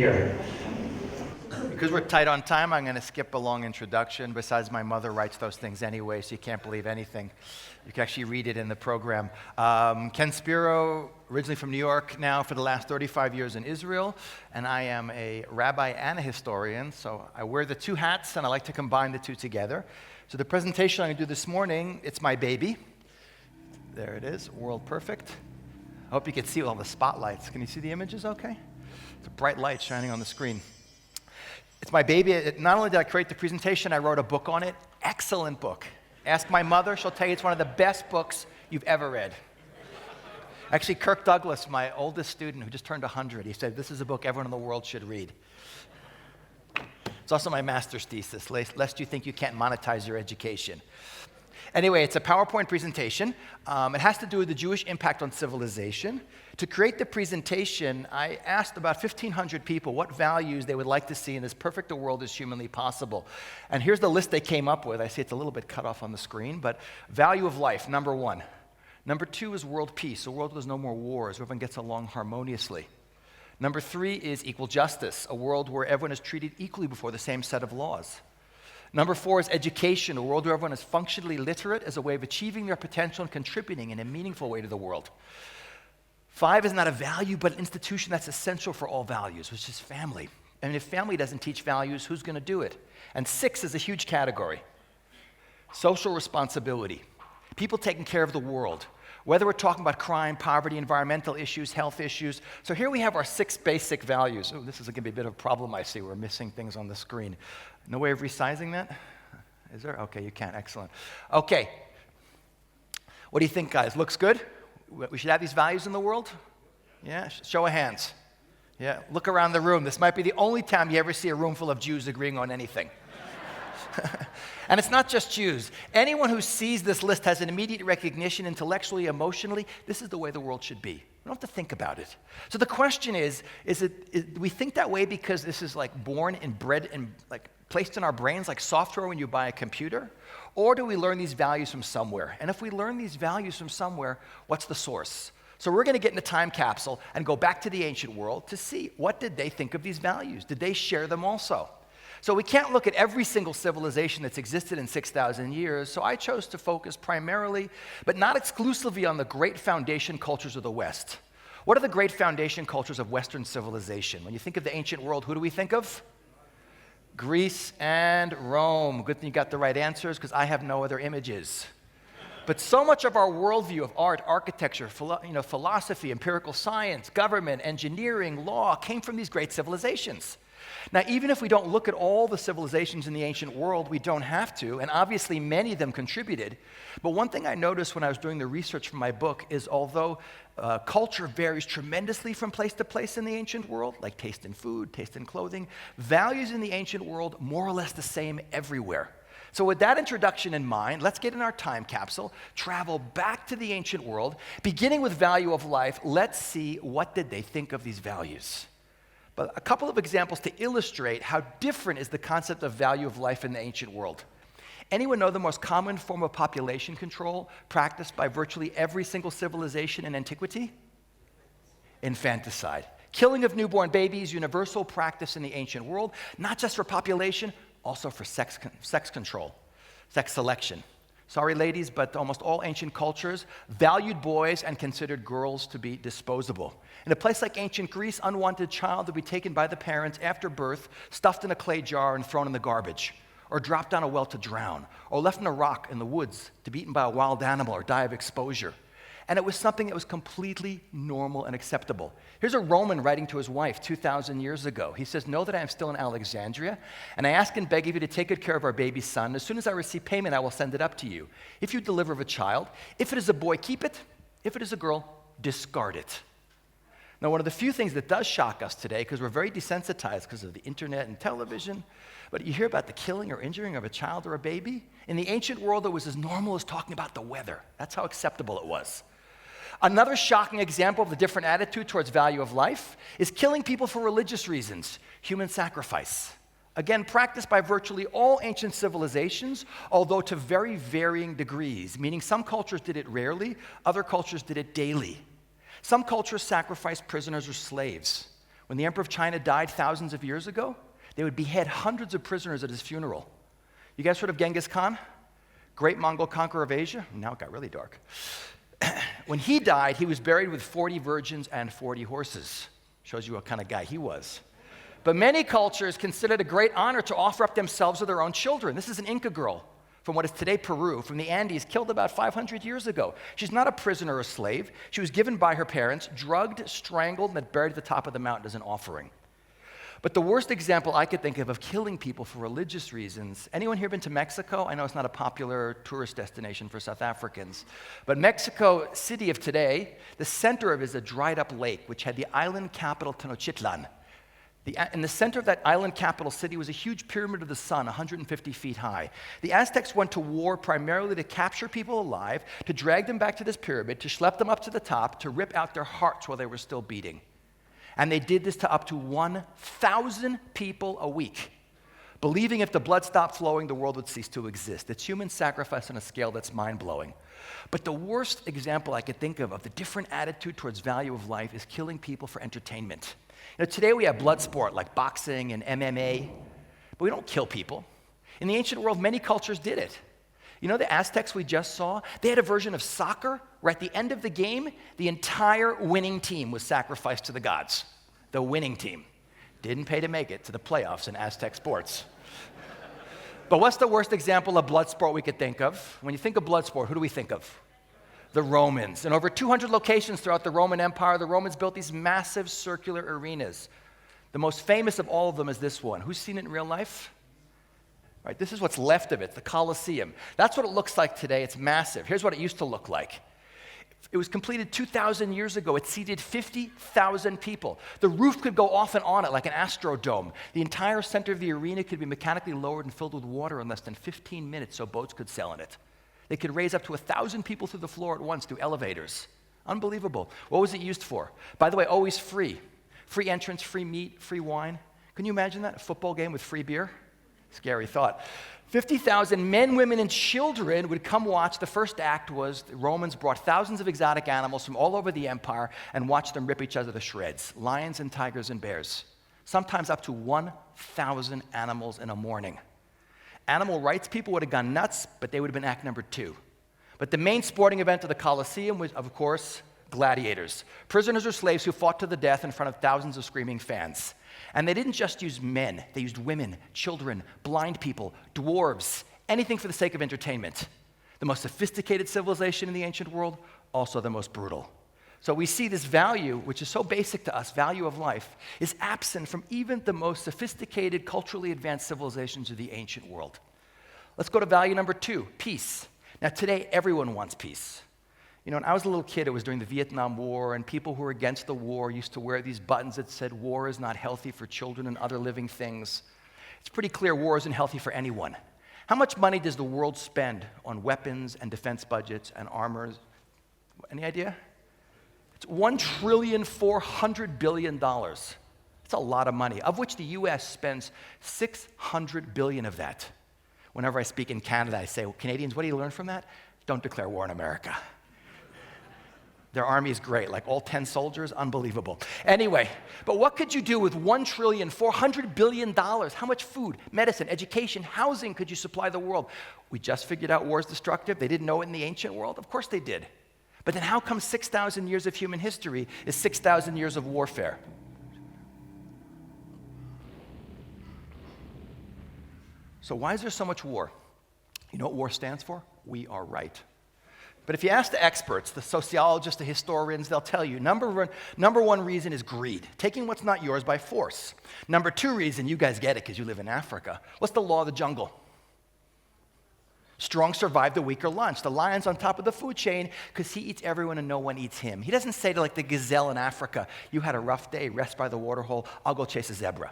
here. Because we're tight on time, I'm going to skip a long introduction. Besides, my mother writes those things anyway, so you can't believe anything. You can actually read it in the program. Ken Spiro, originally from New York, now for the last 35 years in Israel, and I am a rabbi and a historian, so I wear the two hats, and I like to combine the two together. So the presentation I'm going to do this morning, it's my baby. There it is, World Perfect. I hope you can see all the spotlights. Can you see the images okay? It's a bright light shining on the screen. It's my baby. Not only did I create the presentation, I wrote a book on it. Excellent book. Ask my mother. She'll tell you it's one of the best books you've ever read. Actually, Kirk Douglas, my oldest student who just turned 100, he said, this is a book everyone in the world should read. It's also my master's thesis, lest you think you can't monetize your education. Anyway, it's a PowerPoint presentation. It has to do with the Jewish impact on civilization. To create the presentation, I asked about 1,500 people what values they would like to see in as perfect a world as humanly possible. And here's the list they came up with. I see it's a little bit cut off on the screen, but value of life, number 1. Number 2 is world peace, a world where there's no more wars, where everyone gets along harmoniously. Number 3 is equal justice, a world where everyone is treated equally before the same set of laws. Number 4 is education, a world where everyone is functionally literate as a way of achieving their potential and contributing in a meaningful way to the world. 5 is not a value, but an institution that's essential for all values, which is family. And if family doesn't teach values, who's going to do it? And 6 is a huge category. Social responsibility. People taking care of the world. Whether we're talking about crime, poverty, environmental issues, health issues. So here we have our 6 basic values. Oh, this is going to be a bit of a problem, I see. We're missing things on the screen. No way of resizing that? Is there? Okay, you can. Excellent. Okay. What do you think, guys? Looks good? We should have these values in the world? Yeah? Show of hands. Yeah? Look around the room. This might be the only time you ever see a room full of Jews agreeing on anything. And it's not just Jews. Anyone who sees this list has an immediate recognition, intellectually, emotionally. This is the way the world should be. We don't have to think about it. So the question is do we think that way because this is like born and bred and like placed in our brains like software when you buy a computer? Or do we learn these values from somewhere? And if we learn these values from somewhere, what's the source? So we're going to get in a time capsule and go back to the ancient world to see what did they think of these values? Did they share them also? So we can't look at every single civilization that's existed in 6,000 years, so I chose to focus primarily, but not exclusively, on the great foundation cultures of the West. What are the great foundation cultures of Western civilization? When you think of the ancient world, who do we think of? Greece and Rome. Good thing you got the right answers, because I have no other images. But so much of our worldview of art, architecture, philosophy, empirical science, government, engineering, law, came from these great civilizations. Now, even if we don't look at all the civilizations in the ancient world, we don't have to, and obviously many of them contributed. But one thing I noticed when I was doing the research for my book is although culture varies tremendously from place to place in the ancient world, like taste in food, taste in clothing, values in the ancient world more or less the same everywhere. So with that introduction in mind, let's get in our time capsule, travel back to the ancient world, beginning with value of life. Let's see what did they think of these values. But a couple of examples to illustrate how different is the concept of value of life in the ancient world. Anyone know the most common form of population control practiced by virtually every single civilization in antiquity? Infanticide. Killing of newborn babies, universal practice in the ancient world, not just for population, also for sex control, sex selection. Sorry, ladies, but almost all ancient cultures valued boys and considered girls to be disposable. In a place like ancient Greece, unwanted child would be taken by the parents after birth, stuffed in a clay jar and thrown in the garbage, or dropped down a well to drown, or left in a rock in the woods to be eaten by a wild animal or die of exposure. And it was something that was completely normal and acceptable. Here's a Roman writing to his wife 2,000 years ago. He says, "Know that I am still in Alexandria, and I ask and beg of you to take good care of our baby son. As soon as I receive payment, I will send it up to you. If you deliver of a child, if it is a boy, keep it. If it is a girl, discard it." Now, one of the few things that does shock us today, because we're very desensitized because of the internet and television, but you hear about the killing or injuring of a child or a baby. In the ancient world, it was as normal as talking about the weather. That's how acceptable it was. Another shocking example of the different attitude towards value of life is killing people for religious reasons, human sacrifice. Again, practiced by virtually all ancient civilizations, although to very varying degrees, meaning some cultures did it rarely, other cultures did it daily. Some cultures sacrificed prisoners or slaves. When the Emperor of China died thousands of years ago, they would behead hundreds of prisoners at his funeral. You guys heard of Genghis Khan? Great Mongol conqueror of Asia? Now it got really dark. When he died, he was buried with 40 virgins and 40 horses. Shows you what kind of guy he was. But many cultures consider it a great honor to offer up themselves or their own children. This is an Inca girl from what is today Peru, from the Andes, killed about 500 years ago. She's not a prisoner or a slave. She was given by her parents, drugged, strangled, and then buried at the top of the mountain as an offering. But the worst example I could think of killing people for religious reasons, anyone here been to Mexico? I know it's not a popular tourist destination for South Africans, but Mexico City of today, the center of it is a dried up lake, which had the island capital Tenochtitlan. In the center of that island capital city was a huge pyramid of the sun, 150 feet high. The Aztecs went to war primarily to capture people alive, to drag them back to this pyramid, to schlep them up to the top, to rip out their hearts while they were still beating. And they did this to up to 1,000 people a week, believing if the blood stopped flowing, the world would cease to exist. It's human sacrifice on a scale that's mind-blowing. But the worst example I could think of the different attitude towards value of life is killing people for entertainment. You know, today we have blood sport like boxing and MMA, but we don't kill people. In the ancient world, many cultures did it. You know the Aztecs we just saw? They had a version of soccer where at the end of the game, the entire winning team was sacrificed to the gods. The winning team. Didn't pay to make it to the playoffs in Aztec sports. But what's the worst example of blood sport we could think of? When you think of blood sport, who do we think of? The Romans. In over 200 locations throughout the Roman Empire, the Romans built these massive circular arenas. The most famous of all of them is this one. Who's seen it in real life? Right, this is what's left of it, the Colosseum. That's what it looks like today. It's massive. Here's what it used to look like. It was completed 2,000 years ago. It seated 50,000 people. The roof could go off and on it like an astrodome. The entire center of the arena could be mechanically lowered and filled with water in less than 15 minutes so boats could sail in it. They could raise up to 1,000 people through the floor at once through elevators. Unbelievable. What was it used for? By the way, always free. Free entrance, free meat, free wine. Can you imagine that? A football game with free beer? Scary thought. 50,000 men, women, and children would come watch. The first act was the Romans brought thousands of exotic animals from all over the empire and watched them rip each other to shreds. Lions and tigers and bears. Sometimes up to 1,000 animals in a morning. Animal rights people would have gone nuts, but they would have been act number 2. But the main sporting event of the Colosseum was, of course, gladiators. Prisoners or slaves who fought to the death in front of thousands of screaming fans. And they didn't just use men. They used women, children, blind people, dwarves, anything for the sake of entertainment. The most sophisticated civilization in the ancient world, also the most brutal. So we see this value, which is so basic to us, value of life, is absent from even the most sophisticated, culturally advanced civilizations of the ancient world. Let's go to value number 2, peace. Now today, everyone wants peace. You know, when I was a little kid, it was during the Vietnam War, and people who were against the war used to wear these buttons that said, "War is not healthy for children and other living things." It's pretty clear war isn't healthy for anyone. How much money does the world spend on weapons and defense budgets and armors? Any idea? It's $1.4 trillion. That's a lot of money, of which the U.S. spends $600 billion of that. Whenever I speak in Canada, I say, well, Canadians, what do you learn from that? Don't declare war on America. Their army is great, like all 10 soldiers, unbelievable. Anyway, but what could you do with $1.4 trillion? How much food, medicine, education, housing could you supply the world? We just figured out war is destructive. They didn't know it in the ancient world? Of course they did. But then how come 6,000 years of human history is 6,000 years of warfare? So why is there so much war? You know what war stands for? We are right. But if you ask the experts, the sociologists, the historians, they'll tell you, number one reason is greed, taking what's not yours by force. Number 2 reason, you guys get it because you live in Africa. What's the law of the jungle? Strong survive, the weaker lunch. The lion's on top of the food chain because he eats everyone and no one eats him. He doesn't say to like the gazelle in Africa, you had a rough day, rest by the waterhole, I'll go chase a zebra.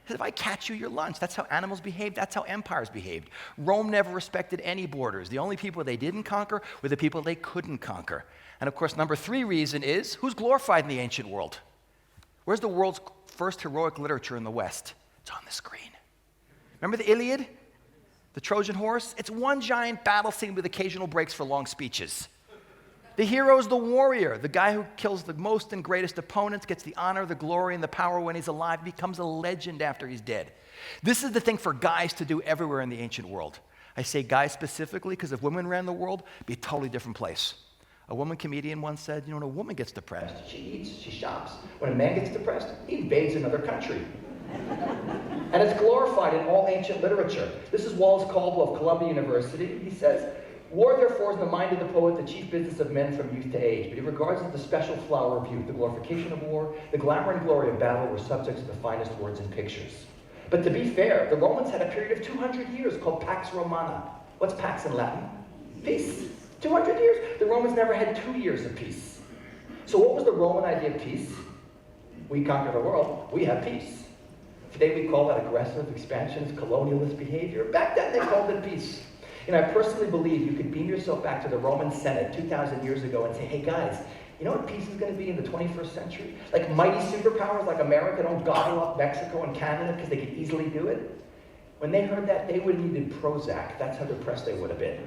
He said, if I catch you, you're lunch. That's how animals behaved. That's how empires behaved. Rome never respected any borders. The only people they didn't conquer were the people they couldn't conquer. And of course, number 3 reason is, who's glorified in the ancient world? Where's the world's first heroic literature in the West? It's on the screen. Remember the Iliad? The Trojan horse? It's one giant battle scene with occasional breaks for long speeches. The hero is the warrior, the guy who kills the most and greatest opponents, gets the honor, the glory, and the power when he's alive, becomes a legend after he's dead. This is the thing for guys to do everywhere in the ancient world. I say guys specifically because if women ran the world, it'd be a totally different place. A woman comedian once said, when a woman gets depressed, she eats, she shops. When a man gets depressed, he invades another country. And it's glorified in all ancient literature. This is Wallace Caldwell of Columbia University. He says, war, therefore, is in the mind of the poet the chief business of men from youth to age, but he regards it as the special flower of youth. The glorification of war, the glamour and glory of battle were subjects of the finest words and pictures. But to be fair, the Romans had a period of 200 years called Pax Romana. What's Pax in Latin? Peace. 200 years. The Romans never had 2 years of peace. So what was the Roman idea of peace? We conquer the world, we have peace. Today we call that aggressive, expansionist, colonialist behavior. Back then they called it peace. I personally believe you could beam yourself back to the Roman Senate 2,000 years ago and say, hey guys, you know what peace is going to be in the 21st century? Like mighty superpowers like America don't gobble up Mexico and Canada because they could easily do it. When they heard that, they would have needed Prozac. That's how depressed they would have been.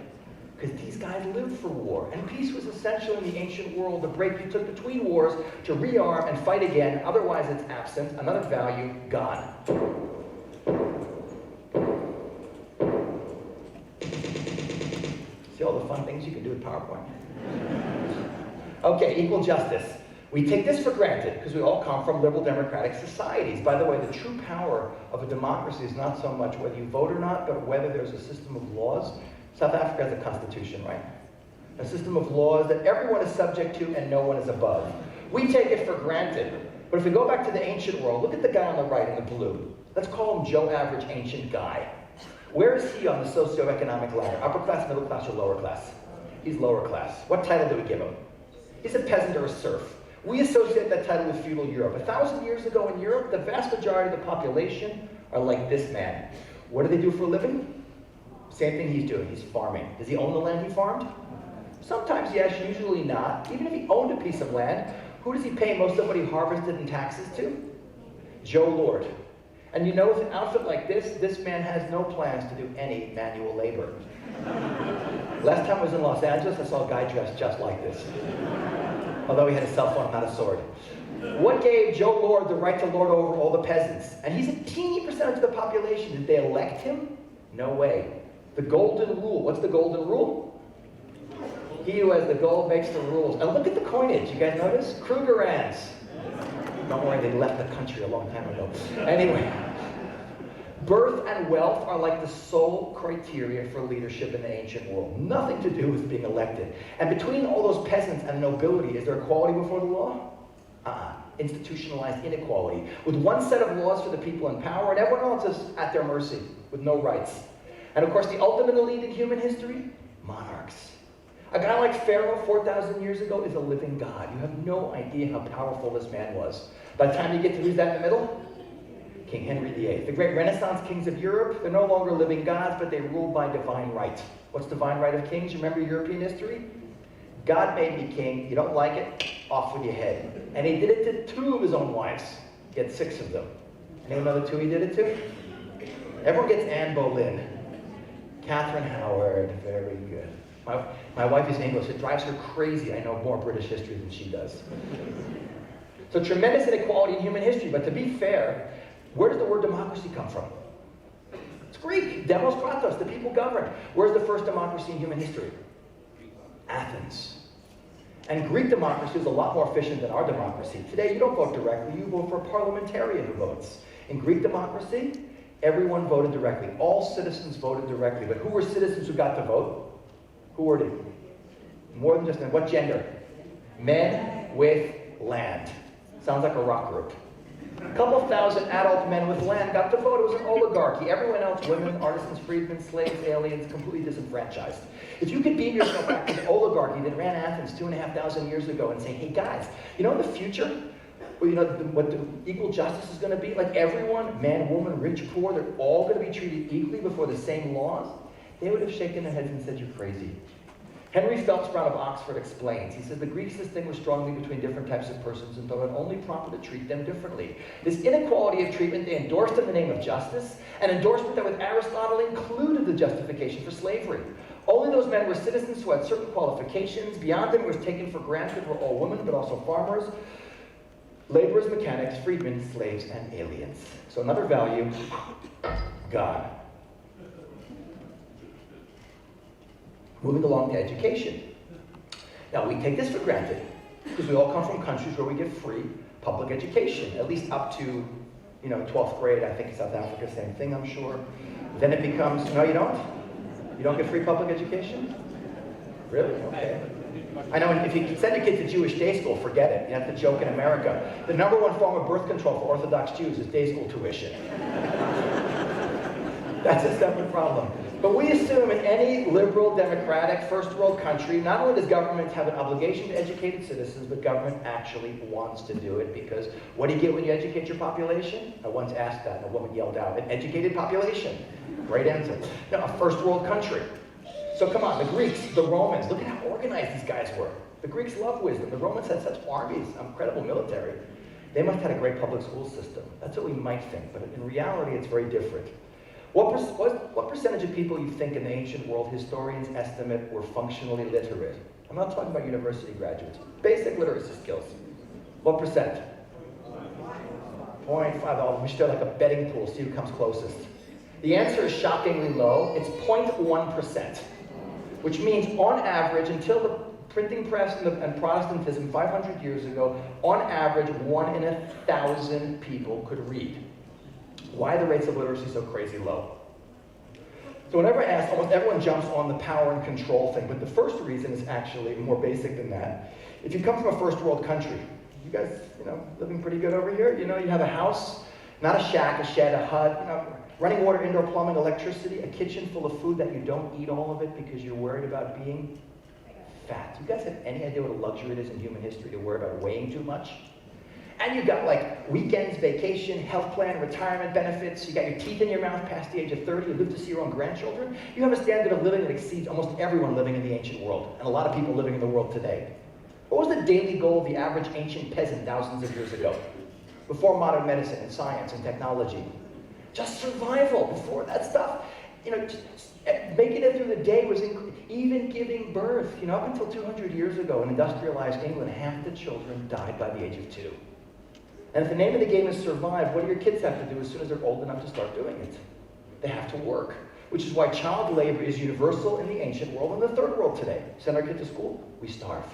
Because these guys lived for war. And peace was essential in the ancient world, the break you took between wars to rearm and fight again. Otherwise it's absent. Another value, gone. See all the fun things you can do with PowerPoint? Okay, equal justice. We take this for granted because we all come from liberal democratic societies. By the way, the true power of a democracy is not so much whether you vote or not, but whether there's a system of laws. South Africa has a constitution, right? A system of laws that everyone is subject to and no one is above. We take it for granted. But if we go back to the ancient world, look at the guy on the right in the blue. Let's call him Joe Average Ancient Guy. Where is he on the socioeconomic ladder? Upper class, middle class, or lower class? He's lower class. What title do we give him? He's a peasant or a serf. We associate that title with feudal Europe. 1,000 years ago in Europe, the vast majority of the population are like this man. What do they do for a living? Same thing he's doing, he's farming. Does he own the land he farmed? Sometimes yes, usually not. Even if he owned a piece of land, who does he pay most of what he harvested in taxes to? Joe Lord. And with an outfit like this man has no plans to do any manual labor. Last time I was in Los Angeles, I saw a guy dressed just like this. Although he had a cell phone, not a sword. What gave Joe Lord the right to lord over all the peasants? And he's a teeny percentage of the population. Did they elect him? No way. The golden rule. What's the golden rule? He who has the gold makes the rules. And look at the coinage. You guys notice? Krugerrands. Don't worry, they left the country a long time ago. Anyway, birth and wealth are like the sole criteria for leadership in the ancient world. Nothing to do with being elected. And between all those peasants and nobility, is there equality before the law? Institutionalized inequality. With one set of laws for the people in power, and everyone else is at their mercy, with no rights. And of course, the ultimate elite in human history? Monarchs. A guy like Pharaoh 4,000 years ago is a living god. You have no idea how powerful this man was. By the time you get to who's that in the middle? King Henry VIII. The great Renaissance kings of Europe, they're no longer living gods, but they rule by divine right. What's divine right of kings? You remember European history? God made me king. You don't like it? Off with your head. And he did it to 2 of his own wives. He had 6 of them. Name another 2 he did it to? Everyone gets Anne Boleyn. Catherine Howard. Very good. My wife is English. It drives her crazy. I know more British history than she does. So tremendous inequality in human history. But to be fair, where does the word democracy come from? It's Greek. Demos kratos, the people govern. Where's the first democracy in human history? Athens. And Greek democracy is a lot more efficient than our democracy. Today, you don't vote directly. You vote for a parliamentarian who votes. In Greek democracy, everyone voted directly. All citizens voted directly. But who were citizens who got to vote? Who were they? More than just men. What gender? Men with land. Sounds like a rock group. A couple thousand adult men with land got to vote. It was an oligarchy. Everyone else, women, artisans, freedmen, slaves, aliens, completely disenfranchised. If you could beam yourself back to the oligarchy that ran Athens 2,500 years ago and say, hey guys, in the future, what the equal justice is going to be? Like everyone, man, woman, rich, poor, they're all going to be treated equally before the same laws? They would have shaken their heads and said, you're crazy. Henry Phelps Brown of Oxford explains. He says, the Greeks distinguished strongly between different types of persons and thought it only proper to treat them differently. This inequality of treatment they endorsed in the name of justice, an endorsement that with Aristotle included the justification for slavery. Only those men were citizens who had certain qualifications. Beyond them was taken for granted were all women, but also farmers, laborers, mechanics, freedmen, slaves, and aliens. So another value, God. Moving along to education. Now, we take this for granted because we all come from countries where we get free public education, at least up to, 12th grade. I think South Africa, same thing, I'm sure. Then it becomes, no, you don't? You don't get free public education? Really? Okay. I know if you send your kid to Jewish day school, forget it. You have to joke in America. The number one form of birth control for Orthodox Jews is day school tuition. That's a separate problem. But we assume in any liberal, democratic, first world country, not only does government have an obligation to educate its citizens, but government actually wants to do it because what do you get when you educate your population? I once asked that and a woman yelled out, an educated population. Great answer. Now, a first world country. So come on, the Greeks, the Romans, look at how organized these guys were. The Greeks loved wisdom. The Romans had such armies, incredible military. They must have had a great public school system. That's what we might think, but in reality, it's very different. What percentage of people you think in the ancient world historians estimate were functionally literate? I'm not talking about university graduates. Basic literacy skills. What percent? 0.5. We should do like a betting pool, see who comes closest. The answer is shockingly low. It's 0.1%, which means on average, until the printing press and Protestantism 500 years ago, on average, 1 in 1,000 people could read. Why are the rates of literacy so crazy low? So whenever I ask, almost everyone jumps on the power and control thing, but the first reason is actually more basic than that. If you come from a first world country, you guys, living pretty good over here, you have a house, not a shack, a shed, a hut, running water, indoor plumbing, electricity, a kitchen full of food that you don't eat all of it because you're worried about being fat. You guys have any idea what a luxury it is in human history to worry about weighing too much? And you got like weekends, vacation, health plan, retirement benefits. You got your teeth in your mouth past the age of 30. You live to see your own grandchildren. You have a standard of living that exceeds almost everyone living in the ancient world, and a lot of people living in the world today. What was the daily goal of the average ancient peasant thousands of years ago, before modern medicine and science and technology? Just survival. Before that stuff, just making it through the day was even giving birth. Up until 200 years ago in industrialized England, half the children died by the age of 2. And if the name of the game is survive, what do your kids have to do as soon as they're old enough to start doing it? They have to work, which is why child labor is universal in the ancient world and the third world today. Send our kid to school, we starve.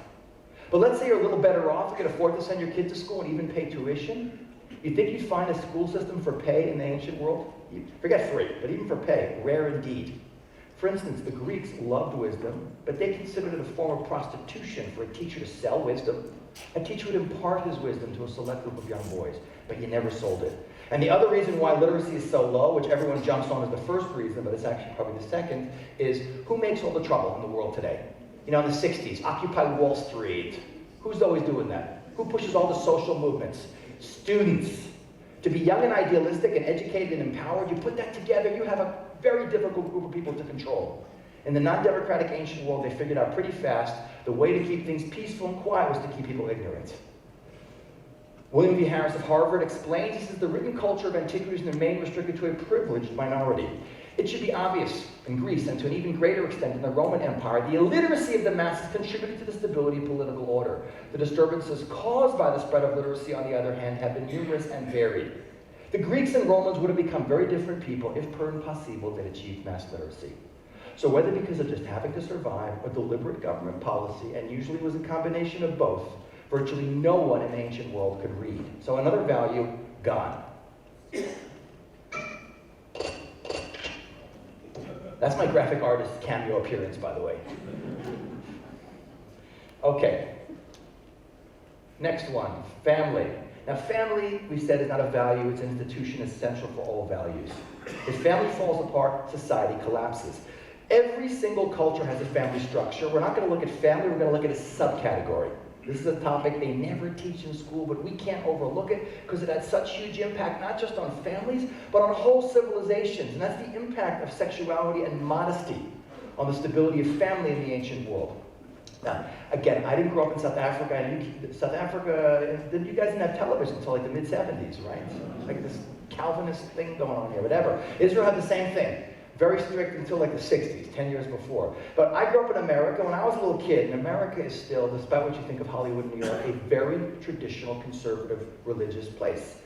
But let's say you're a little better off, you can afford to send your kid to school and even pay tuition. You think you'd find a school system for pay in the ancient world? Forget free, but even for pay, rare indeed. For instance, the Greeks loved wisdom, but they considered it a form of prostitution for a teacher to sell wisdom. A teacher would impart his wisdom to a select group of young boys, but you never sold it. And the other reason why literacy is so low, which everyone jumps on as the first reason, but it's actually probably the second, is who makes all the trouble in the world today? In the 60s, Occupy Wall Street. Who's always doing that? Who pushes all the social movements? Students. To be young and idealistic and educated and empowered, you put that together, you have a very difficult group of people to control. In the non-democratic ancient world, they figured out pretty fast the way to keep things peaceful and quiet was to keep people ignorant. William V. Harris of Harvard explains, he says, the written culture of antiquities remained restricted to a privileged minority. It should be obvious in Greece, and to an even greater extent in the Roman Empire, the illiteracy of the masses contributed to the stability of political order. The disturbances caused by the spread of literacy, on the other hand, have been numerous and varied. The Greeks and Romans would have become very different people if per impossible they'd achieved mass literacy. So whether because of just having to survive or deliberate government policy, and usually it was a combination of both, virtually no one in the ancient world could read. So another value, God. That's my graphic artist cameo appearance, by the way. Okay. Next one, family. Now family, we said, is not a value, it's an institution essential for all values. If family falls apart, society collapses. Every single culture has a family structure. We're not going to look at family, we're going to look at a subcategory. This is a topic they never teach in school, but we can't overlook it because it had such huge impact, not just on families, but on whole civilizations. And that's the impact of sexuality and modesty on the stability of family in the ancient world. Now, again, I didn't grow up in South Africa. South Africa, you guys didn't have television until like the mid-70s, right? Like this Calvinist thing going on here, whatever. Israel had the same thing. Very strict until like the 60s, 10 years before. But I grew up in America. When I was a little kid, and America is still, despite what you think of Hollywood and New York, a very traditional, conservative, religious place.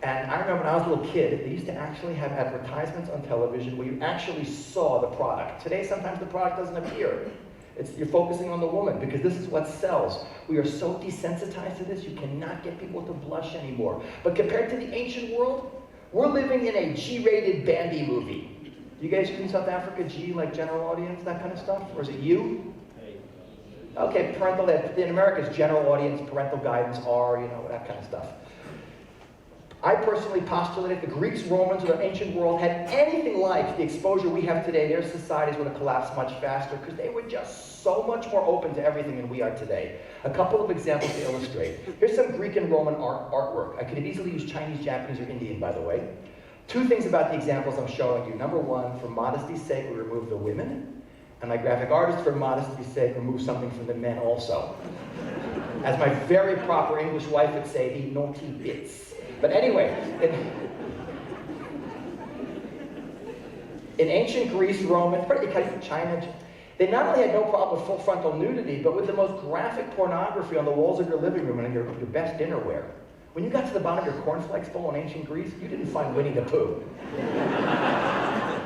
And I remember when I was a little kid, they used to actually have advertisements on television where you actually saw the product. Today, sometimes the product doesn't appear. You're focusing on the woman because this is what sells. We are so desensitized to this, you cannot get people to blush anymore. But compared to the ancient world, we're living in a G-rated Bambi movie. You guys in South Africa, G, like general audience, that kind of stuff? Or is it U? Okay, parental, in America it's general audience, parental guidance, R, that kind of stuff. I personally postulated the Greeks, Romans, or the ancient world had anything like the exposure we have today, their societies would have collapsed much faster because they were just so much more open to everything than we are today. A couple of examples to illustrate. Here's some Greek and Roman artwork. I could have easily used Chinese, Japanese, or Indian, by the way. Two things about the examples I'm showing you. Number one, for modesty's sake, we remove the women. And my graphic artist, for modesty's sake, remove something from the men also. As my very proper English wife would say, the naughty bits. But anyway, in ancient Greece, Rome, and China, they not only had no problem with full frontal nudity, but with the most graphic pornography on the walls of your living room and in your best dinnerware. When you got to the bottom of your cornflakes bowl in ancient Greece, you didn't find Winnie the Pooh.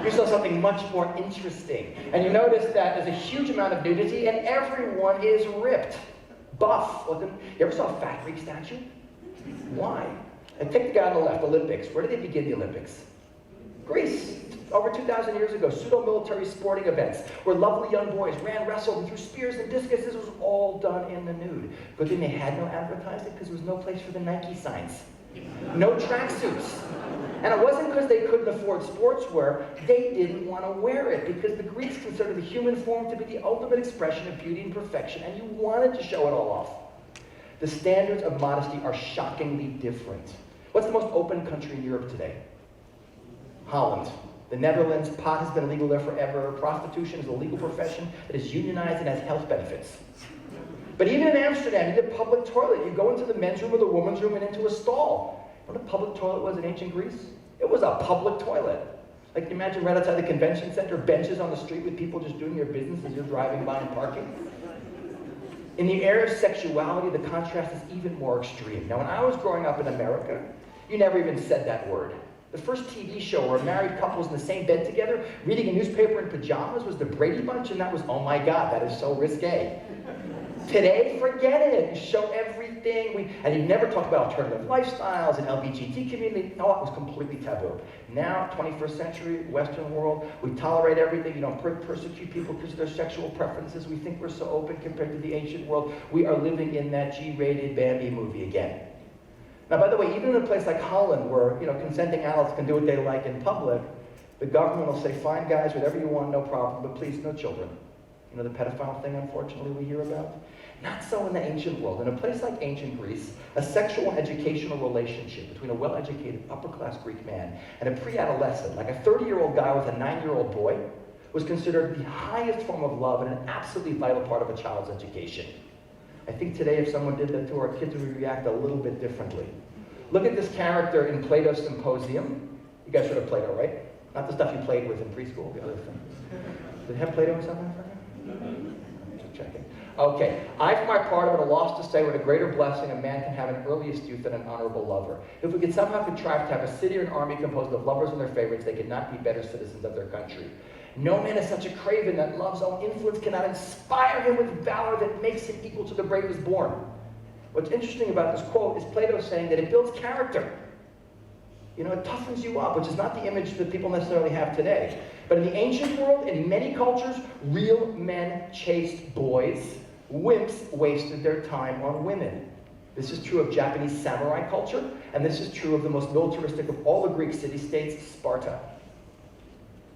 You saw something much more interesting. And you notice that there's a huge amount of nudity, and everyone is ripped, buff. You ever saw a fat Greek statue? Why? And take the guy on the left, Olympics. Where did they begin the Olympics? Greece. Over 2,000 years ago, pseudo-military sporting events where lovely young boys ran, wrestled, and threw spears and discus. This was all done in the nude. Good thing they had no advertising because there was no place for the Nike signs. No tracksuits. And it wasn't because they couldn't afford sportswear. They didn't want to wear it because the Greeks considered the human form to be the ultimate expression of beauty and perfection, and you wanted to show it all off. The standards of modesty are shockingly different. What's the most open country in Europe today? Holland. The Netherlands, pot has been legal there forever. Prostitution is a legal profession that is unionized and has health benefits. But even in Amsterdam, you need a public toilet. You go into the men's room or the women's room and into a stall. What a public toilet was in ancient Greece? It was a public toilet. Like, imagine right outside the convention center, benches on the street with people just doing their business as you're driving by and parking. In the area of sexuality, the contrast is even more extreme. Now, when I was growing up in America, you never even said that word. The first TV show where a married couple was in the same bed together, reading a newspaper in pajamas, was the Brady Bunch, and that was, oh my God, that is so risque. Today, forget it. You show everything. And you never talk about alternative lifestyles and LGBT community. No, it was completely taboo. Now, 21st century, Western world, we tolerate everything. You don't persecute people because of their sexual preferences. We think we're so open compared to the ancient world. We are living in that G-rated Bambi movie again. Now, by the way, even in a place like Holland, where consenting adults can do what they like in public, the government will say, fine, guys, whatever you want, no problem, but please, no children. You know the pedophile thing, unfortunately, we hear about? Not so in the ancient world. In a place like ancient Greece, a sexual and educational relationship between a well-educated, upper-class Greek man and a pre-adolescent, like a 30-year-old guy with a 9-year-old boy, was considered the highest form of love and an absolutely vital part of a child's education. I think today if someone did that to our kids, we would react a little bit differently. Look at this character in Plato's Symposium. You guys heard of Plato, right? Not the stuff you played with in preschool, the other thing. Did it have Plato in South Africa? Just checking. Okay, I for my part am at a loss to say what a greater blessing a man can have in earliest youth than an honorable lover. If we could somehow contrive to have a city or an army composed of lovers and their favorites, they could not be better citizens of their country. No man is such a craven that love's own influence cannot inspire him with valor that makes him equal to the bravest born. What's interesting about this quote is Plato saying that it builds character. It toughens you up, which is not the image that people necessarily have today. But in the ancient world, in many cultures, real men chased boys. Wimps wasted their time on women. This is true of Japanese samurai culture, and this is true of the most militaristic of all the Greek city-states, Sparta,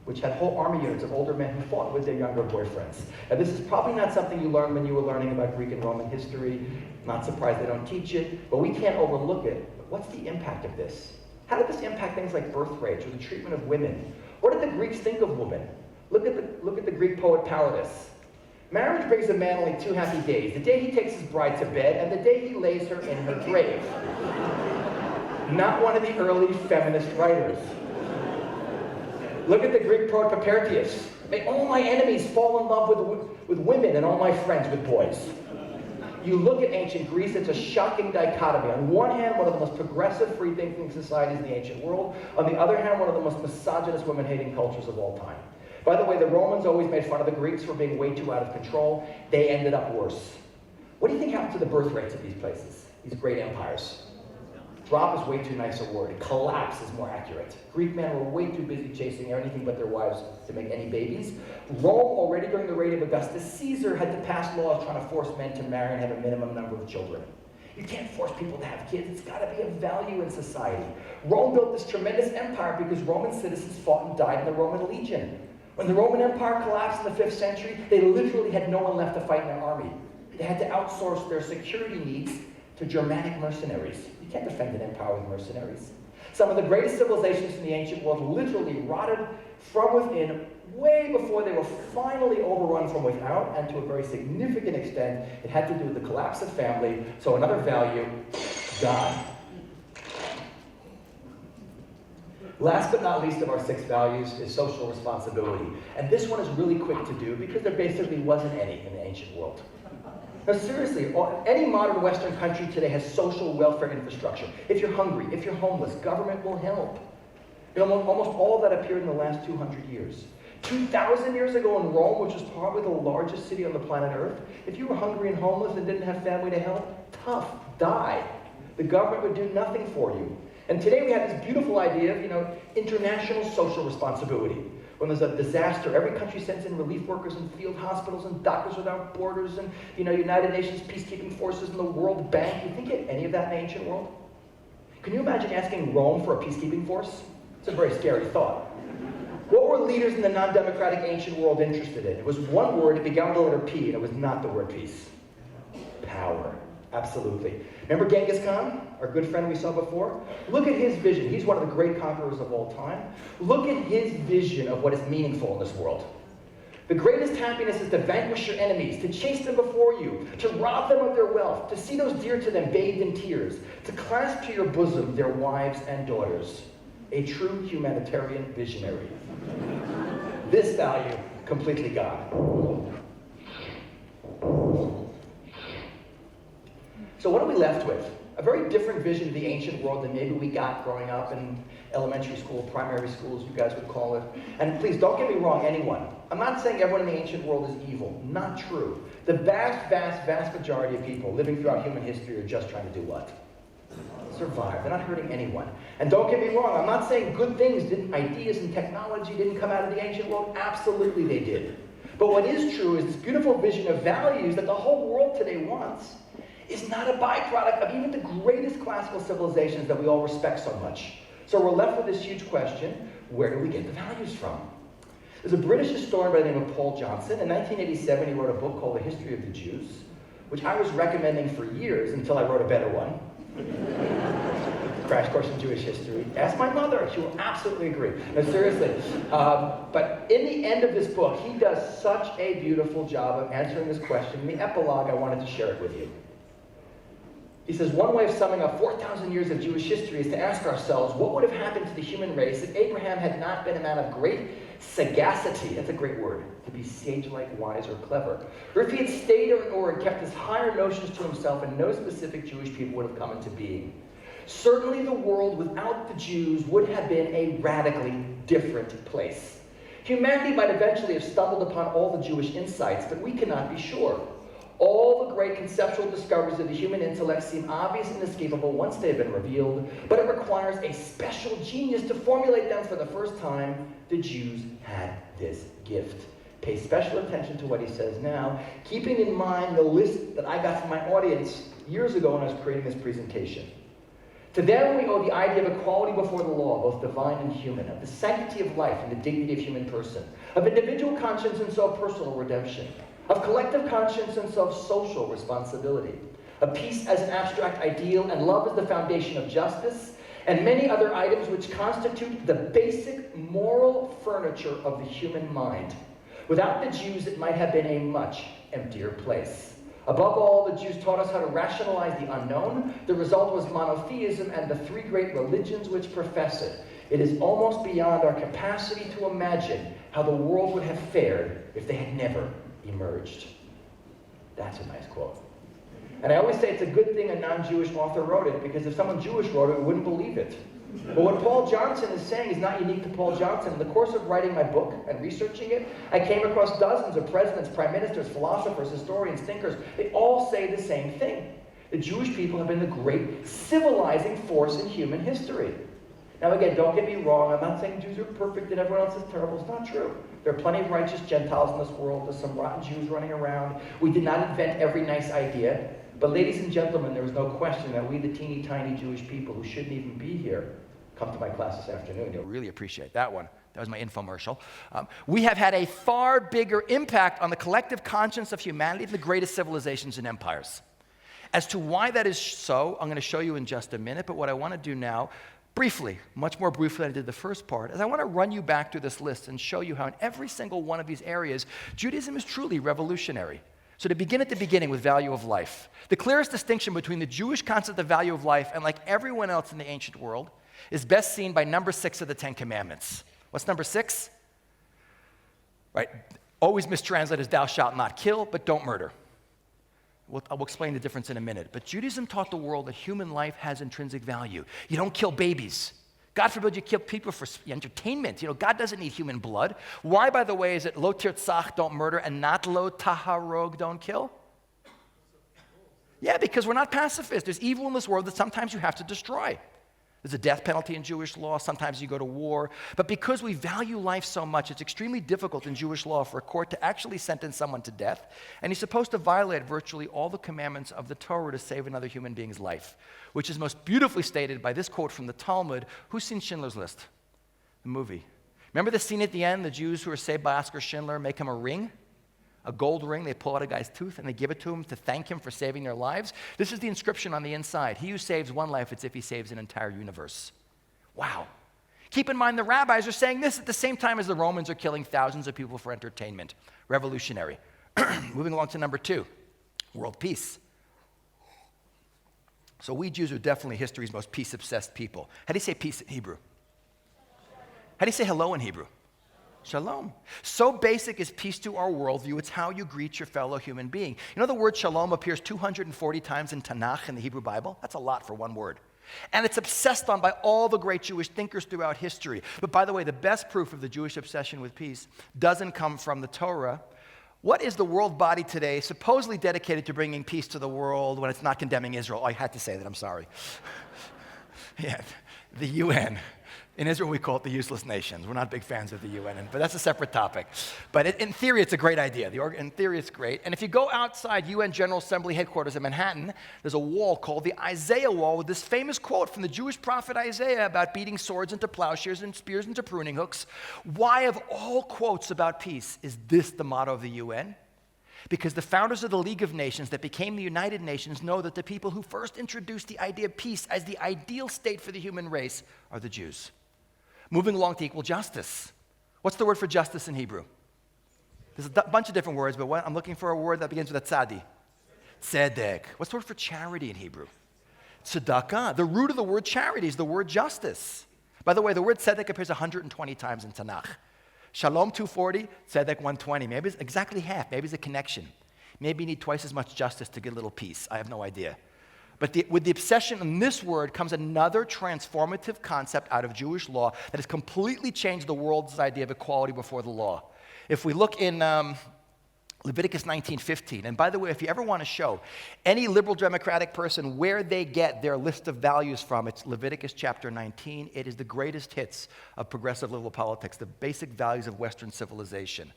which had whole army units of older men who fought with their younger boyfriends. Now, this is probably not something you learned when you were learning about Greek and Roman history. Not surprised they don't teach it, but we can't overlook it. But what's the impact of this? How did this impact things like birth rates or the treatment of women? What did the Greeks think of women? Look at the Greek poet Paradis. Marriage brings a man only 2 happy days: the day he takes his bride to bed and the day he lays her in her grave. Not one of the early feminist writers. Look at the Greek poet Propertius. May all my enemies fall in love with women and all my friends with boys. You look at ancient Greece, it's a shocking dichotomy. On one hand, one of the most progressive, free-thinking societies in the ancient world. On the other hand, one of the most misogynist, women-hating cultures of all time. By the way, the Romans always made fun of the Greeks for being way too out of control. They ended up worse. What do you think happened to the birth rates of these places, these great empires? Drop is way too nice a word. Collapse is more accurate. Greek men were way too busy chasing anything but their wives to make any babies. Rome, already during the reign of Augustus Caesar, had to pass laws trying to force men to marry and have a minimum number of children. You can't force people to have kids. It's got to be a value in society. Rome built this tremendous empire because Roman citizens fought and died in the Roman legion. When the Roman Empire collapsed in the 5th century, they literally had no one left to fight in their army. They had to outsource their security needs to Germanic mercenaries. You can't defend an empire with mercenaries. Some of the greatest civilizations in the ancient world literally rotted from within way before they were finally overrun from without, and to a very significant extent, it had to do with the collapse of family. So another value, God. Last but not least of our 6 values is social responsibility. And this one is really quick to do because there basically wasn't any in the ancient world. Now seriously, any modern Western country today has social welfare infrastructure. If you're hungry, if you're homeless, government will help. You know, almost all of that appeared in the last 200 years. 2,000 years ago in Rome, which was probably the largest city on the planet Earth, if you were hungry and homeless and didn't have family to help, tough, die. The government would do nothing for you. And today we have this beautiful idea of, international social responsibility. When there's a disaster, every country sends in relief workers and field hospitals and Doctors Without Borders and, United Nations peacekeeping forces and the World Bank. You think any of that in the ancient world? Can you imagine asking Rome for a peacekeeping force? It's a very scary thought. What were leaders in the non-democratic ancient world interested in? It was one word, it began with the letter P, and it was not the word peace. Power. Absolutely. Remember Genghis Khan, our good friend we saw before? Look at his vision. He's one of the great conquerors of all time. Look at his vision of what is meaningful in this world. The greatest happiness is to vanquish your enemies, to chase them before you, to rob them of their wealth, to see those dear to them bathed in tears, to clasp to your bosom their wives and daughters. A true humanitarian visionary. This value, completely gone. So what are we left with? A very different vision of the ancient world than maybe we got growing up in elementary school, primary school, as you guys would call it. And please, don't get me wrong, anyone. I'm not saying everyone in the ancient world is evil. Not true. The vast, vast, vast majority of people living throughout human history are just trying to do what? Survive. They're not hurting anyone. And don't get me wrong, I'm not saying good things ideas and technology didn't come out of the ancient world. Absolutely they did. But what is true is this beautiful vision of values that the whole world today wants is not a byproduct of even the greatest classical civilizations that we all respect so much. So we're left with this huge question, where do we get the values from? There's a British historian by the name of Paul Johnson. In 1987, he wrote a book called The History of the Jews, which I was recommending for years until I wrote a better one. Crash course in Jewish history. Ask my mother, she will absolutely agree. No, seriously. But in the end of this book, he does such a beautiful job of answering this question. In the epilogue, I wanted to share it with you. He says, one way of summing up 4,000 years of Jewish history is to ask ourselves, what would have happened to the human race if Abraham had not been a man of great sagacity, that's a great word, to be sage-like, wise, or clever, or if he had stayed or had kept his higher notions to himself and no specific Jewish people would have come into being. Certainly the world without the Jews would have been a radically different place. Humanity might eventually have stumbled upon all the Jewish insights, but we cannot be sure. All the great conceptual discoveries of the human intellect seem obvious and inescapable once they have been revealed, but it requires a special genius to formulate them for the first time. The Jews had this gift. Pay special attention to what he says now, keeping in mind the list that I got from my audience years ago when I was creating this presentation. To them we owe the idea of equality before the law, both divine and human, of the sanctity of life and the dignity of human person, of individual conscience and self-personal redemption, of collective conscience and self-social responsibility, of peace as an abstract ideal and love as the foundation of justice, and many other items which constitute the basic moral furniture of the human mind. Without the Jews, it might have been a much emptier place. Above all, the Jews taught us how to rationalize the unknown. The result was monotheism and the three great religions which profess it. It is almost beyond our capacity to imagine how the world would have fared if they had never emerged. That's a nice quote. And I always say it's a good thing a non-Jewish author wrote it, because if someone Jewish wrote it, we wouldn't believe it. But what Paul Johnson is saying is not unique to Paul Johnson. In the course of writing my book and researching it, I came across dozens of presidents, prime ministers, philosophers, historians, thinkers. They all say the same thing. The Jewish people have been the great civilizing force in human history. Now again, don't get me wrong. I'm not saying Jews are perfect and everyone else is terrible. It's not true. There are plenty of righteous Gentiles in this world. There's some rotten Jews running around. We did not invent every nice idea. But ladies and gentlemen, there is no question that we, the teeny tiny Jewish people who shouldn't even be here, come to my class this afternoon. You'll really appreciate that one. That was my infomercial. We have had a far bigger impact on the collective conscience of humanity than the greatest civilizations and empires. As to why that is so, I'm going to show you in just a minute, but what I want to do now, briefly, much more briefly than I did the first part, is I want to run you back through this list and show you how in every single one of these areas, Judaism is truly revolutionary. So to begin at the beginning with value of life, the clearest distinction between the Jewish concept of value of life and like everyone else in the ancient world is best seen by number 6 of the 10 Commandments. What's number 6? Right, always mistranslated as thou shalt not kill, but don't murder. I'll explain the difference in a minute. But Judaism taught the world that human life has intrinsic value. You don't kill babies. God forbid you kill people for entertainment. God doesn't need human blood. Why, by the way, is it lo tirtzach, don't murder, and not lo taharog, don't kill? Yeah, because we're not pacifists. There's evil in this world that sometimes you have to destroy. There's a death penalty in Jewish law. Sometimes you go to war. But because we value life so much, it's extremely difficult in Jewish law for a court to actually sentence someone to death. And he's supposed to violate virtually all the commandments of the Torah to save another human being's life, which is most beautifully stated by this quote from the Talmud. Who's seen Schindler's List? The movie. Remember the scene at the end? The Jews who are saved by Oskar Schindler make him a ring? A gold ring. They pull out a guy's tooth and they give it to him to thank him for saving their lives. This is the inscription on the inside. He who saves one life, it's if he saves an entire universe. Wow. Keep in mind the rabbis are saying this at the same time as the Romans are killing thousands of people for entertainment. Revolutionary. Moving along to number 2, world peace. So we Jews are definitely history's most peace-obsessed people. How do you say peace in Hebrew? How do you say hello in Hebrew? Shalom. So basic is peace to our worldview, it's how you greet your fellow human being. You know the word shalom appears 240 times in Tanakh in the Hebrew Bible? That's a lot for one word. And it's obsessed on by all the great Jewish thinkers throughout history. But by the way, the best proof of the Jewish obsession with peace doesn't come from the Torah. What is the world body today supposedly dedicated to bringing peace to the world when it's not condemning Israel? Oh, I had to say that, I'm sorry. Yeah, the UN. In Israel, we call it the useless nations. We're not big fans of the UN, but that's a separate topic. But in theory, it's a great idea. In theory, it's great. And if you go outside UN General Assembly headquarters in Manhattan, there's a wall called the Isaiah Wall with this famous quote from the Jewish prophet Isaiah about beating swords into plowshares and spears into pruning hooks. Why, of all quotes about peace, is this the motto of the UN? Because the founders of the League of Nations that became the United Nations know that the people who first introduced the idea of peace as the ideal state for the human race are the Jews. Moving along to equal justice. What's the word for justice in Hebrew? There's a bunch of different words, but I'm looking for a word that begins with a tzadi. Tzedek. What's the word for charity in Hebrew? Tzedakah. The root of the word charity is the word justice. By the way, the word tzedek appears 120 times in Tanakh. Shalom 240, tzedek 120. Maybe it's exactly half. Maybe it's a connection. Maybe you need twice as much justice to get a little peace. I have no idea. But with the obsession in this word comes another transformative concept out of Jewish law that has completely changed the world's idea of equality before the law. If we look in Leviticus 19:15, and by the way, if you ever want to show any liberal democratic person where they get their list of values from, it's Leviticus chapter 19. It is the greatest hits of progressive liberal politics, the basic values of Western civilization.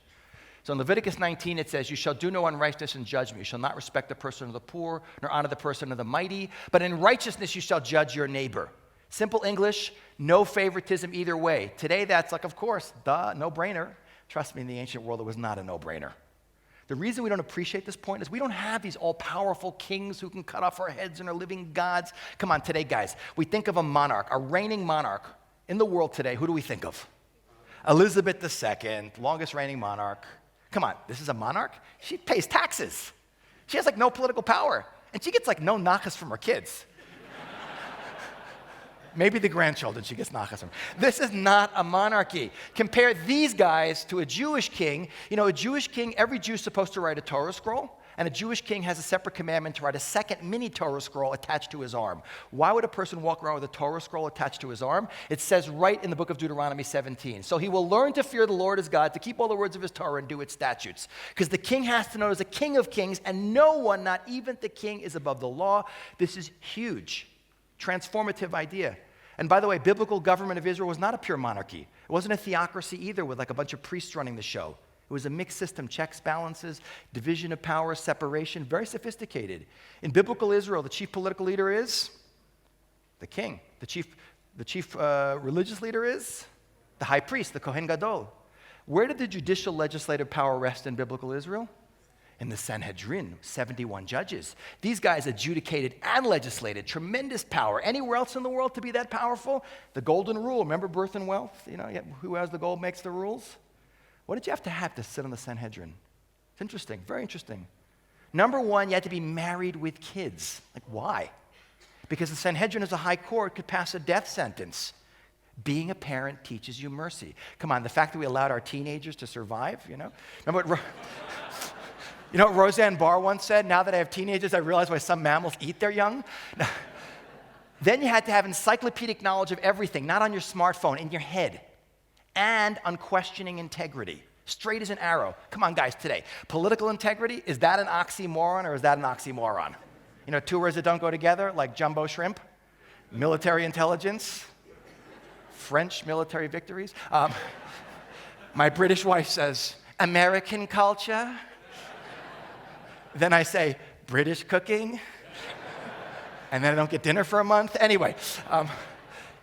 So in Leviticus 19, it says, you shall do no unrighteousness in judgment. You shall not respect the person of the poor, nor honor the person of the mighty. But in righteousness you shall judge your neighbor. Simple English, no favoritism either way. Today that's like, of course, duh, no-brainer. Trust me, in the ancient world it was not a no-brainer. The reason we don't appreciate this point is we don't have these all-powerful kings who can cut off our heads and are living gods. Come on, today, guys, we think of a monarch, a reigning monarch in the world today. Who do we think of? Elizabeth II, longest reigning monarch. Come on, this is a monarch? She pays taxes. She has like no political power. And she gets like no nachas from her kids. Maybe the grandchildren she gets nachas from. This is not a monarchy. Compare these guys to a Jewish king. You know, a Jewish king, every Jew's supposed to write a Torah scroll, and a Jewish king has a separate commandment to write a second mini Torah scroll attached to his arm. Why would a person walk around with a Torah scroll attached to his arm? It says right in the book of Deuteronomy 17. So he will learn to fear the Lord his God, to keep all the words of his Torah and do its statutes. Because the king has to know there's a king of kings, and no one, not even the king, is above the law. This is huge. Transformative idea. And by the way, biblical government of Israel was not a pure monarchy. It wasn't a theocracy either with like a bunch of priests running the show. It was a mixed system, checks, balances, division of power, separation, very sophisticated. In biblical Israel, the chief political leader is the king. The chief religious leader is the high priest, the Kohen Gadol. Where did the judicial legislative power rest in biblical Israel? In the Sanhedrin, 71 judges. These guys adjudicated and legislated, tremendous power. Anywhere else in the world to be that powerful? The golden rule, remember birth and wealth? You know, who has the gold makes the rules. What did you have to sit on the Sanhedrin? It's interesting, very interesting. Number one, you had to be married with kids. Like, why? Because the Sanhedrin as a high court could pass a death sentence. Being a parent teaches you mercy. Come on, the fact that we allowed our teenagers to survive, you know? Remember what... You know what Roseanne Barr once said? Now that I have teenagers, I realize why some mammals eat their young. Then you had to have encyclopedic knowledge of everything, not on your smartphone, in your head, and unquestioning integrity. Straight as an arrow. Come on, guys, today. Political integrity, is that an oxymoron or is that an oxymoron? You know, two words that don't go together, like jumbo shrimp. Military intelligence. French military victories. My British wife says, American culture. Then I say, British cooking, and then I don't get dinner for a month. Anyway,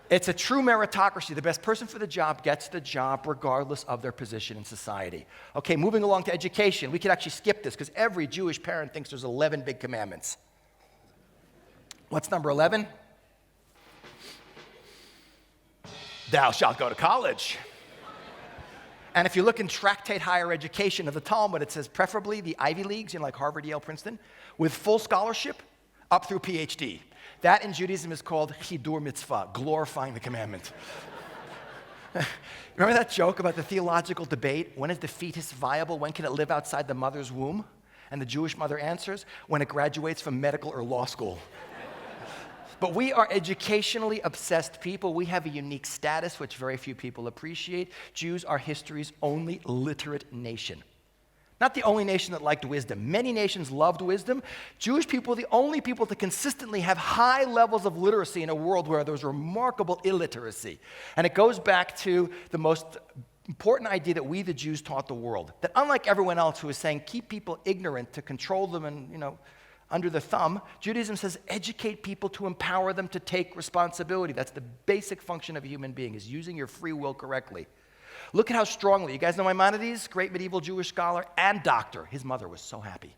it's a true meritocracy. The best person for the job gets the job regardless of their position in society. Okay, moving along to education. We could actually skip this because every Jewish parent thinks there's 11 big commandments. What's number 11? Thou shalt go to college. And if you look in Tractate Higher Education of the Talmud, it says preferably the Ivy Leagues, you know, like Harvard, Yale, Princeton, with full scholarship up through PhD. That in Judaism is called chidur mitzvah, glorifying the commandment. Remember that joke about the theological debate? When is the fetus viable? When can it live outside the mother's womb? And the Jewish mother answers, when it graduates from medical or law school. But we are educationally obsessed people. We have a unique status, which very few people appreciate. Jews are history's only literate nation. Not the only nation that liked wisdom. Many nations loved wisdom. Jewish people are the only people to consistently have high levels of literacy in a world where there was remarkable illiteracy. And it goes back to the most important idea that we, the Jews, taught the world. That unlike everyone else who is saying, keep people ignorant to control them and, under the thumb, Judaism says educate people to empower them to take responsibility. That's the basic function of a human being, is using your free will correctly. Look at how strongly, you guys know Maimonides, great medieval Jewish scholar and doctor. His mother was so happy.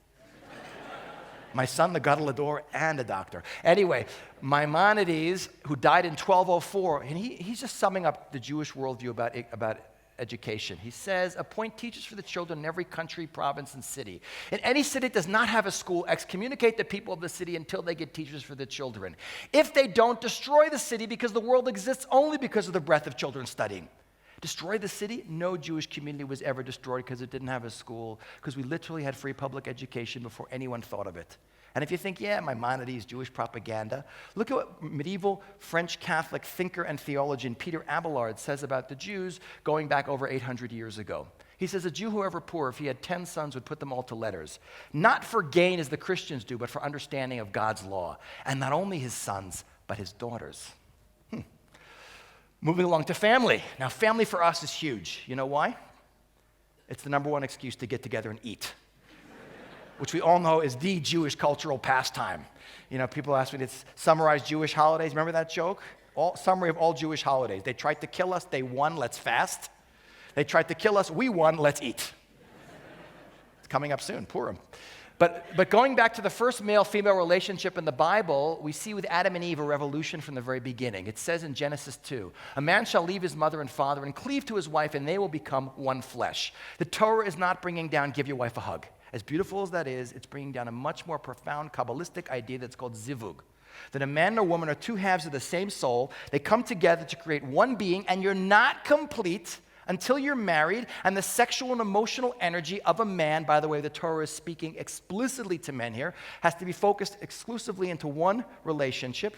My son, the Gadol, and a doctor. Anyway, Maimonides, who died in 1204, and he's just summing up the Jewish worldview about education. He says, appoint teachers for the children in every country, province, and city. In any city that does not have a school, excommunicate the people of the city until they get teachers for the children. If they don't, destroy the city, because the world exists only because of the breath of children studying. Destroy the city? No Jewish community was ever destroyed because it didn't have a school, because we literally had free public education before anyone thought of it. And if you think, Maimonides, Jewish propaganda, look at what medieval French Catholic thinker and theologian Peter Abelard says about the Jews going back over 800 years ago. He says, a Jew, however poor, if he had 10 sons, would put them all to letters, not for gain as the Christians do, but for understanding of God's law. And not only his sons, but his daughters. Moving along to family. Now, family for us is huge. You know why? It's the number one excuse to get together and eat, which we all know is the Jewish cultural pastime. People ask me to summarize Jewish holidays. Remember that joke? Summary of all Jewish holidays. They tried to kill us, they won, let's fast. They tried to kill us, we won, let's eat. It's coming up soon, Purim. But going back to the first male-female relationship in the Bible, we see with Adam and Eve a revolution from the very beginning. It says in Genesis 2, a man shall leave his mother and father and cleave to his wife, and they will become one flesh. The Torah is not bringing down, give your wife a hug. As beautiful as that is, it's bringing down a much more profound Kabbalistic idea that's called zivug. that a man and a woman are two halves of the same soul. They come together to create one being, and you're not complete until you're married, and the sexual and emotional energy of a man, by the way, the Torah is speaking explicitly to men here, has to be focused exclusively into one relationship.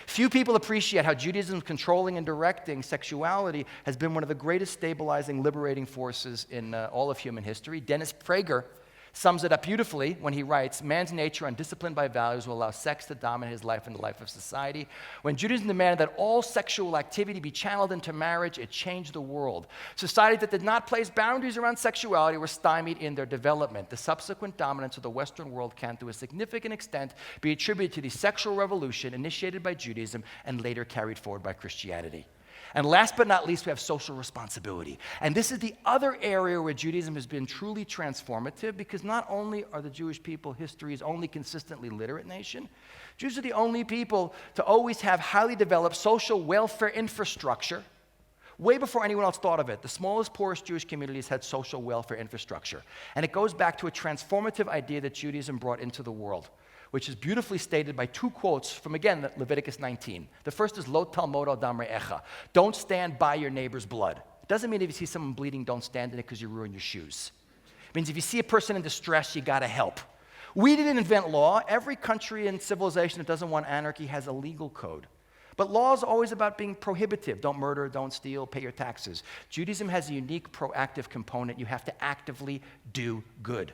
Few people appreciate how Judaism's controlling and directing sexuality has been one of the greatest stabilizing, liberating forces in all of human history. Dennis Prager sums it up beautifully when he writes, man's nature, undisciplined by values, will allow sex to dominate his life and the life of society. When Judaism demanded that all sexual activity be channeled into marriage, it changed the world. Societies that did not place boundaries around sexuality were stymied in their development. The subsequent dominance of the Western world can, to a significant extent, be attributed to the sexual revolution initiated by Judaism and later carried forward by Christianity. And last but not least, we have social responsibility. And this is the other area where Judaism has been truly transformative, because not only are the Jewish people history's only consistently literate nation, Jews are the only people to always have highly developed social welfare infrastructure. Way before anyone else thought of it, the smallest, poorest Jewish communities had social welfare infrastructure. And it goes back to a transformative idea that Judaism brought into the world, which is beautifully stated by two quotes from, again, Leviticus 19. The first is, Lo talmod al dam re'echa. Don't stand by your neighbor's blood. It doesn't mean if you see someone bleeding, don't stand in it because you ruin your shoes. It means if you see a person in distress, you got to help. We didn't invent law. Every country and civilization that doesn't want anarchy has a legal code. But law is always about being prohibitive. Don't murder, don't steal, pay your taxes. Judaism has a unique proactive component. You have to actively do good.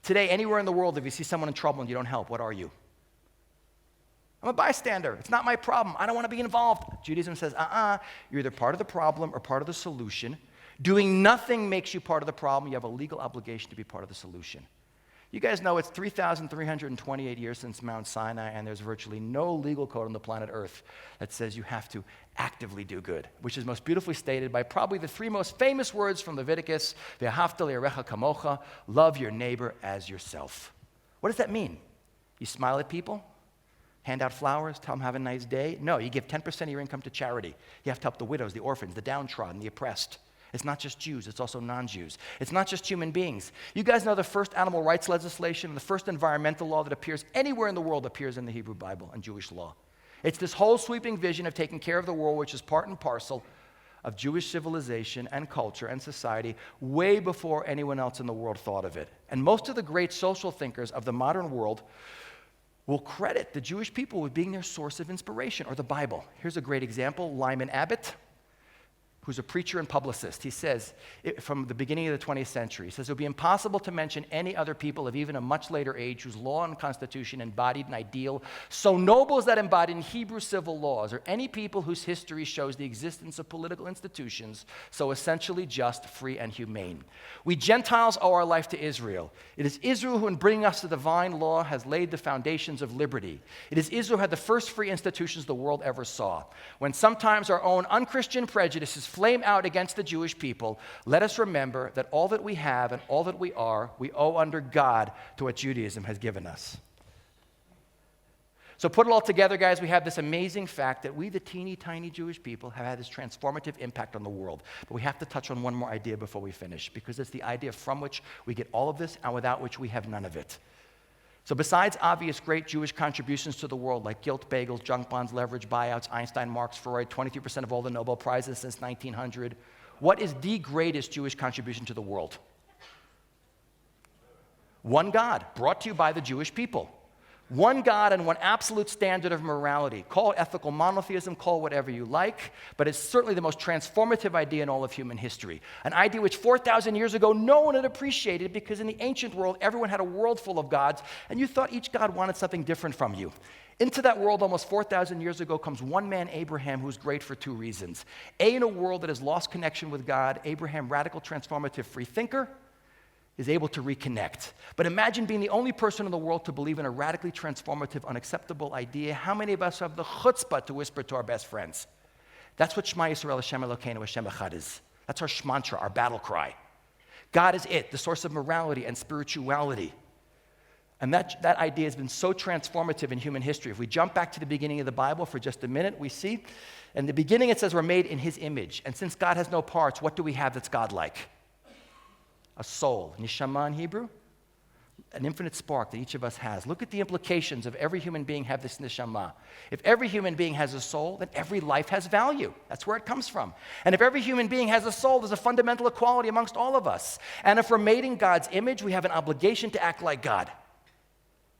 Today, anywhere in the world, if you see someone in trouble and you don't help, what are you? I'm a bystander. It's not my problem. I don't want to be involved. Judaism says, you're either part of the problem or part of the solution. Doing nothing makes you part of the problem. You have a legal obligation to be part of the solution. You guys know it's 3,328 years since Mount Sinai, and there's virtually no legal code on the planet Earth that says you have to actively do good, which is most beautifully stated by probably the three most famous words from Leviticus, Ve'ahavta li'arecha kamocha, love your neighbor as yourself. What does that mean? You smile at people? Hand out flowers? Tell them have a nice day? No, you give 10% of your income to charity. You have to help the widows, the orphans, the downtrodden, the oppressed. It's not just Jews, it's also non-Jews. It's not just human beings. You guys know the first animal rights legislation, the first environmental law that appears anywhere in the world appears in the Hebrew Bible and Jewish law. It's this whole sweeping vision of taking care of the world, which is part and parcel of Jewish civilization and culture and society way before anyone else in the world thought of it. And most of the great social thinkers of the modern world will credit the Jewish people with being their source of inspiration, or the Bible. Here's a great example, Lyman Abbott, who's a preacher and publicist. He says, from the beginning of the 20th century, he says, it would be impossible to mention any other people of even a much later age whose law and constitution embodied an ideal so noble as that embodied in Hebrew civil laws, or any people whose history shows the existence of political institutions so essentially just, free, and humane. We Gentiles owe our life to Israel. It is Israel who, in bringing us the divine law, has laid the foundations of liberty. It is Israel who had the first free institutions the world ever saw. When sometimes our own unchristian prejudices flame out against the Jewish people, let us remember that all that we have and all that we are, we owe under God to what Judaism has given us. So put it all together, guys, we have this amazing fact that we, the teeny tiny Jewish people, have had this transformative impact on the world. But we have to touch on one more idea before we finish, because it's the idea from which we get all of this and without which we have none of it. So besides obvious great Jewish contributions to the world, like gilt bagels, junk bonds, leverage buyouts, Einstein, Marx, Freud, 23% of all the Nobel Prizes since 1900, what is the greatest Jewish contribution to the world? One God, brought to you by the Jewish people. One God and one absolute standard of morality. Call it ethical monotheism, call it whatever you like, but it's certainly the most transformative idea in all of human history. An idea which 4,000 years ago no one had appreciated, because in the ancient world, everyone had a world full of gods, and you thought each god wanted something different from you. Into that world almost 4,000 years ago comes one man, Abraham, who's great for two reasons. A, in a world that has lost connection with God, Abraham, radical, transformative, free thinker, is able to reconnect. But imagine being the only person in the world to believe in a radically transformative, unacceptable idea. How many of us have the chutzpah to whisper to our best friends? That's what Shema Yisrael Hashem Elokeinu Hashem Echad is. That's our shmantra, our battle cry. God is it, the source of morality and spirituality. And that idea has been so transformative in human history. If we jump back to the beginning of the Bible for just a minute, we see, in the beginning it says we're made in His image. And since God has no parts, what do we have that's God-like? A soul, neshama in Hebrew. an infinite spark that each of us has. Look at the implications of every human being have this neshama. If every human being has a soul, then every life has value. That's where it comes from. And if every human being has a soul, there's a fundamental equality amongst all of us. And if we're made in God's image, we have an obligation to act like God.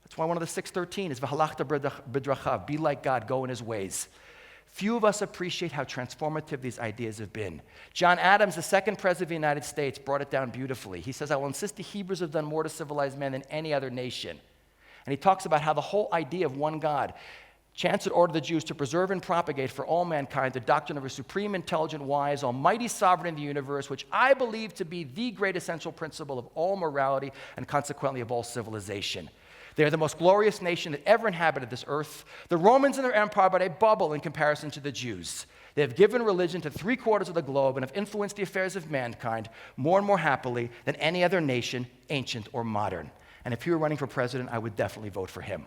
That's why one of the 613 is v'halachta b'drachav, be like God, go in his ways. Few of us appreciate how transformative these ideas have been. John Adams, the second president of the United States, brought it down beautifully. He says, I will insist the Hebrews have done more to civilize man than any other nation. And he talks about how the whole idea of one God, chance had ordered the Jews to preserve and propagate for all mankind the doctrine of a supreme, intelligent, wise, almighty sovereign in the universe, which I believe to be the great essential principle of all morality and consequently of all civilization. They are the most glorious nation that ever inhabited this earth. The Romans and their empire, but a bubble in comparison to the Jews. They have given religion to 3/4 of the globe and have influenced the affairs of mankind more and more happily than any other nation, ancient or modern. And if he were running for president, I would definitely vote for him.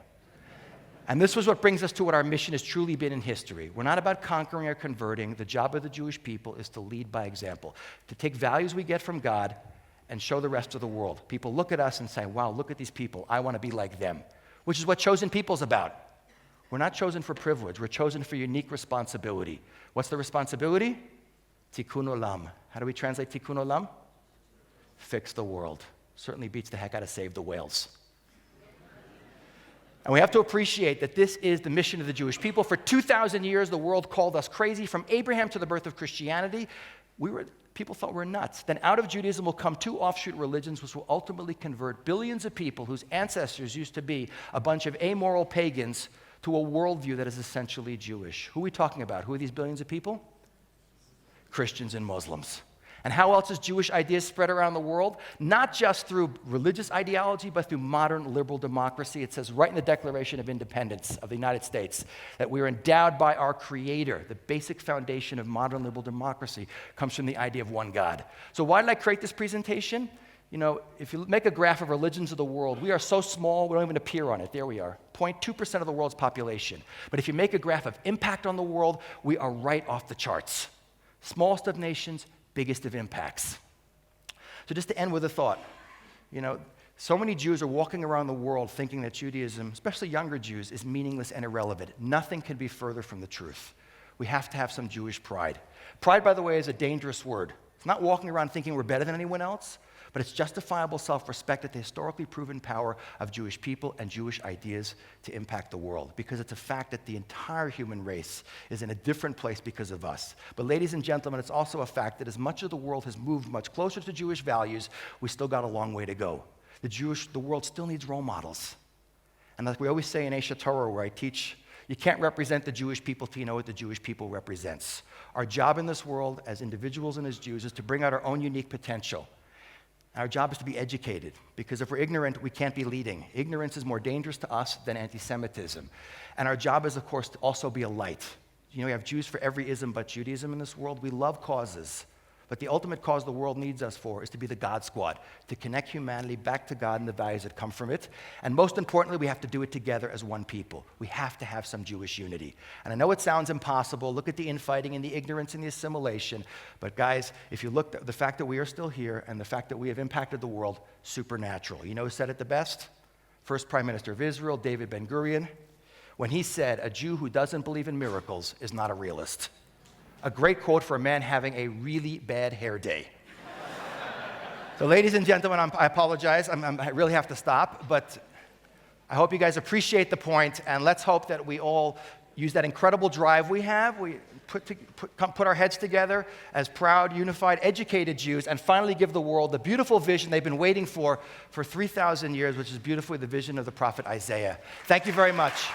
And this was what brings us to what our mission has truly been in history. We're not about conquering or converting. The job of the Jewish people is to lead by example, to take values we get from God and show the rest of the world. People look at us and say, wow, look at these people. I want to be like them, which is what chosen people's about. We're not chosen for privilege. We're chosen for unique responsibility. What's the responsibility? Tikkun olam. How do we translate tikkun olam? Fix the world. Certainly beats the heck out of save the whales. And we have to appreciate that this is the mission of the Jewish people. For 2,000 years, the world called us crazy. From Abraham to the birth of Christianity, people thought we're nuts. Then out of Judaism will come 2 offshoot religions which will ultimately convert billions of people whose ancestors used to be a bunch of amoral pagans to a worldview that is essentially Jewish. Who are we talking about? Who are these billions of people? Christians and Muslims. And how else is Jewish ideas spread around the world? Not just through religious ideology, but through modern liberal democracy. It says right in the Declaration of Independence of the United States that we are endowed by our Creator. The basic foundation of modern liberal democracy comes from the idea of one God. So why did I create this presentation? You know, if you make a graph of religions of the world, we are so small, we don't even appear on it. There we are, 0.2% of the world's population. But if you make a graph of impact on the world, we are right off the charts. Smallest of nations, biggest of impacts. So just to end with a thought, you know, so many Jews are walking around the world thinking that Judaism, especially younger Jews, is meaningless and irrelevant. Nothing can be further from the truth. We have to have some Jewish pride. Pride, by the way, is a dangerous word. It's not walking around thinking we're better than anyone else, but it's justifiable self-respect at the historically proven power of Jewish people and Jewish ideas to impact the world, because it's a fact that the entire human race is in a different place because of us. But ladies and gentlemen, it's also a fact that as much of the world has moved much closer to Jewish values, we still got a long way to go. The world still needs role models. And like we always say in Esha Torah, where I teach, you can't represent the Jewish people till you know what the Jewish people represents. Our job in this world as individuals and as Jews is to bring out our own unique potential. Our job is to be educated, because if we're ignorant, we can't be leading. Ignorance is more dangerous to us than anti-Semitism. And our job is, of course, to also be a light. You know, we have Jews for every ism but Judaism in this world. We love causes. But the ultimate cause the world needs us for is to be the God Squad, to connect humanity back to God and the values that come from it. And most importantly, we have to do it together as one people. We have to have some Jewish unity. And I know it sounds impossible. Look at the infighting and the ignorance and the assimilation. But guys, if you look at the fact that we are still here and the fact that we have impacted the world, supernatural. You know who said it the best? First Prime Minister of Israel, David Ben-Gurion, when he said, a Jew who doesn't believe in miracles is not a realist. A great quote for a man having a really bad hair day. So ladies and gentlemen, I apologize. I really have to stop, but I hope you guys appreciate the point, and let's hope that we all use that incredible drive we have. We put our heads together as proud, unified, educated Jews, and finally give the world the beautiful vision they've been waiting for 3,000 years, which is beautifully the vision of the prophet Isaiah. Thank you very much.